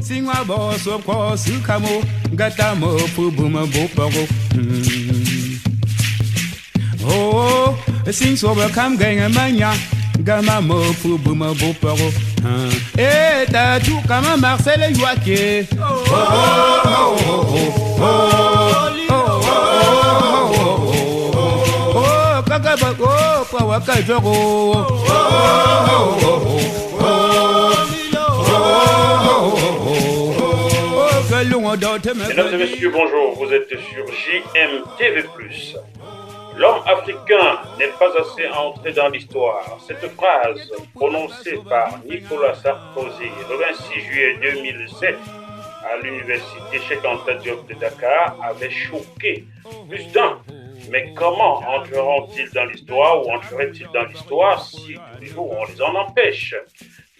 singwa bo so ko sukamo gata mo pubuma boparo oh sing so ba kam ganga manya gama mo pubuma boparo eh ta tu kama Marcel Yoake oh oh oh oh kaka ba oh pa waka jogo Mesdames et messieurs, bonjour, vous êtes sur JMTV+. L'homme africain n'est pas assez entré dans l'histoire. Cette phrase, prononcée par Nicolas Sarkozy le 26 juillet 2007 à l'université Cheikh Anta Diop de Dakar, avait choqué plus d'un. Mais comment entreront-ils dans l'histoire ou entreraient-ils dans l'histoire si tous les jours on les en empêche?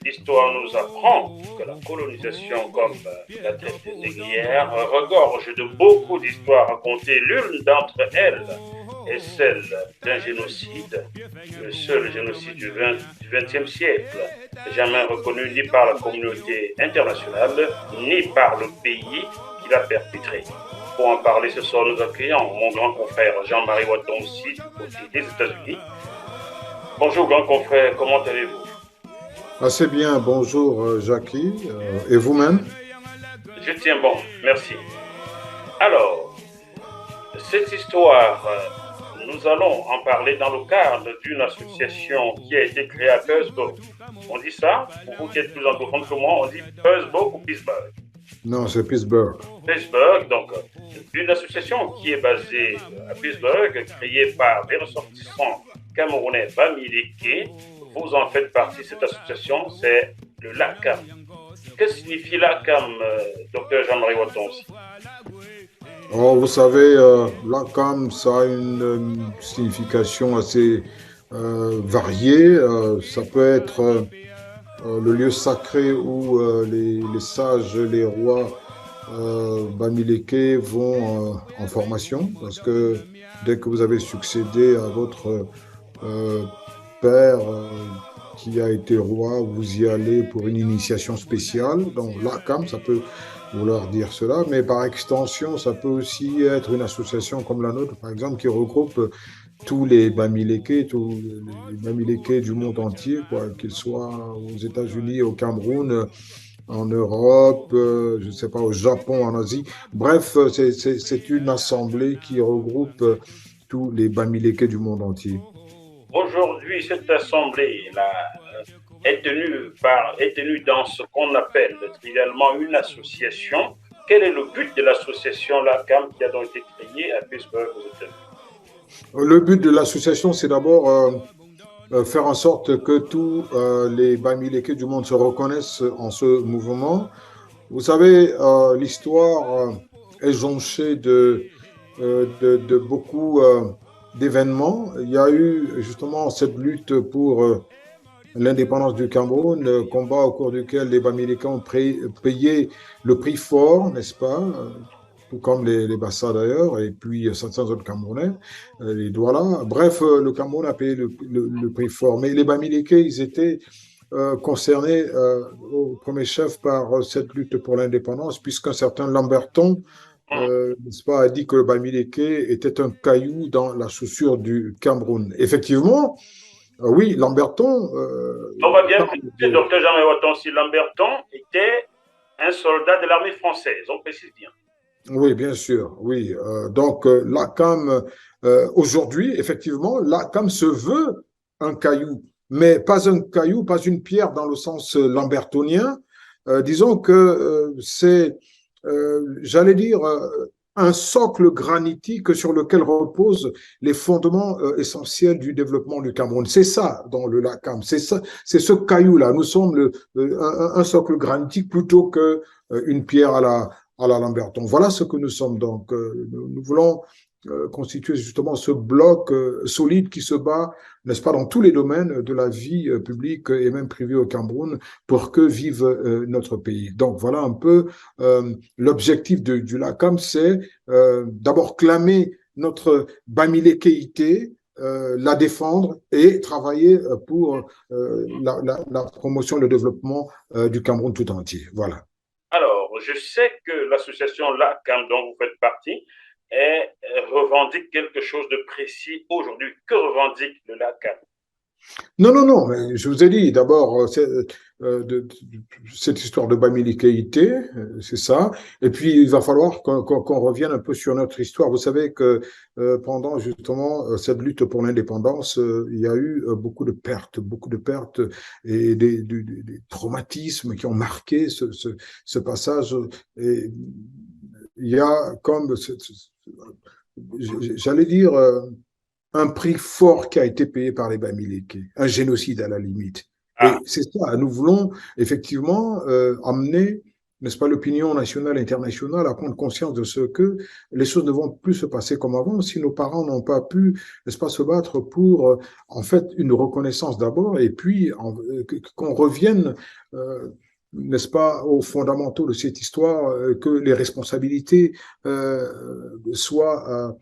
L'histoire nous apprend que la colonisation, comme la tête des aiguillères, regorge de beaucoup d'histoires racontées. L'une d'entre elles est celle d'un génocide, le seul génocide du XXe siècle, jamais reconnu ni par la communauté internationale, ni par le pays qui l'a perpétré. Pour en parler ce soir, nous accueillons mon grand confrère Jean-Marie Watonsi, du côté des États-Unis. Bonjour grand confrère, comment allez-vous? Assez bien, bonjour Jackie, et vous-même? Je tiens bon, merci. Alors, cette histoire, nous allons en parler dans le cadre d'une association qui a été créée à Petersburg. On dit ça, pour vous qui êtes plus anglophone que moi, on dit Petersburg ou Pittsburgh? Non, c'est Pittsburgh. Pittsburgh, donc une association qui est basée à Pittsburgh, créée par des ressortissants camerounais Bamileke. Vous en faites partie, cette association, c'est le LACAM. Que signifie LACAM, docteur Jean-Marie Watonsi? Oh, vous savez, LACAM, ça a une signification assez variée. Ça peut être le lieu sacré où les sages, les rois Bamileke vont en formation, parce que dès que vous avez succédé à votre père qui a été roi, vous y allez pour une initiation spéciale. Donc l'ACAM, ça peut vouloir dire cela, mais par extension, ça peut aussi être une association comme la nôtre, par exemple, qui regroupe tous les Bamileke, tous les Bamileke du monde entier, qu'ils soient aux États-Unis, au Cameroun, en Europe, je ne sais pas, au Japon, en Asie. Bref, c'est une assemblée qui regroupe tous les Bamileke du monde entier. Aujourd'hui, cette assemblée-là est tenue dans ce qu'on appelle trivialement une association. Quel est le but de l'association LACAM qui a donc été créée à Pittsburgh aux États-Unis? Le but de l'association, c'est d'abord faire en sorte que tous les Bamileke du monde se reconnaissent en ce mouvement. Vous savez, l'histoire est jonchée de beaucoup d'événements. Il y a eu justement cette lutte pour l'indépendance du Cameroun, combat au cours duquel les Bamileke ont payé le prix fort, n'est-ce pas, tout comme les Bassa d'ailleurs, et puis 700 autres Camerounais, les Douala. Bref, le Cameroun a payé le prix fort. Mais les Bamileke, ils étaient concernés au premier chef par cette lutte pour l'indépendance, puisqu'un certain Lamberton, n'est-ce pas, a dit que le Bamileke était un caillou dans la chaussure du Cameroun. Effectivement, oui, Lamberton... On va bien préciser, docteur Jean-Marie Watonsi, Lamberton était un soldat de l'armée française, on précise bien. Oui, bien sûr, oui. Donc, l'ACAM, aujourd'hui, effectivement, l'ACAM se veut un caillou, mais pas un caillou, pas une pierre dans le sens lambertonien. Disons que c'est, j'allais dire, un socle granitique sur lequel reposent les fondements essentiels du développement du Cameroun. C'est ça dans le LACAM, c'est ça, c'est ce caillou-là. Nous sommes un socle granitique plutôt qu'une pierre à la Lamberton. Voilà ce que nous sommes donc. Nous voulons constituer justement ce bloc solide qui se bat, n'est-ce pas, dans tous les domaines de la vie publique et même privée au Cameroun pour que vive notre pays. Donc voilà un peu l'objectif du LACAM, c'est d'abord clamer notre bamilékéité, la défendre et travailler pour la promotion et le développement du Cameroun tout entier. Voilà. Alors, je sais que l'association LACAM dont vous faites partie revendique quelque chose de précis aujourd'hui. Que revendique le LACAM? Non, non, non, mais je vous ai dit d'abord cette histoire de Bamileke Keïté, c'est ça. Et puis il va falloir qu'on revienne un peu sur notre histoire. Vous savez que pendant justement cette lutte pour l'indépendance, il y a eu beaucoup de pertes et des traumatismes qui ont marqué ce passage. Et il y a comme, j'allais dire, un prix fort qui a été payé par les Bamileke, un génocide à la limite. Et c'est ça, nous voulons effectivement amener, n'est-ce pas, l'opinion nationale et internationale à prendre conscience de ce que les choses ne vont plus se passer comme avant si nos parents n'ont pas pu, n'est-ce pas, se battre pour, en fait, une reconnaissance d'abord et puis qu'on revienne n'est-ce pas, aux fondamentaux de cette histoire, que les responsabilités soient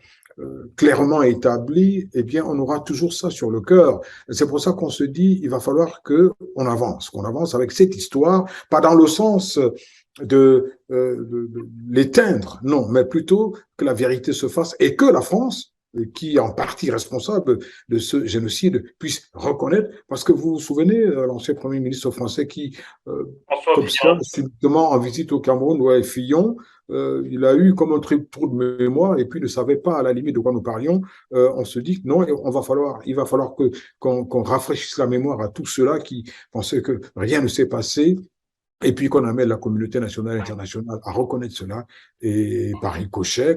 clairement établi, eh bien, on aura toujours ça sur le cœur. C'est pour ça qu'on se dit, il va falloir qu'on avance avec cette histoire, pas dans le sens de l'éteindre, non, mais plutôt que la vérité se fasse et que la France, qui est en partie responsable de ce génocide, puisse reconnaître, parce que vous vous souvenez, l'ancien Premier ministre français qui, comme ça, subitement en visite au Cameroun, ouais, Fillon, il a eu comme un trou de mémoire et puis ne savait pas à la limite de quoi nous parlions. On se dit que non, il va falloir qu'on rafraîchisse la mémoire à tous ceux-là qui pensaient que rien ne s'est passé et puis qu'on amène la communauté nationale et internationale à reconnaître cela et par ricochet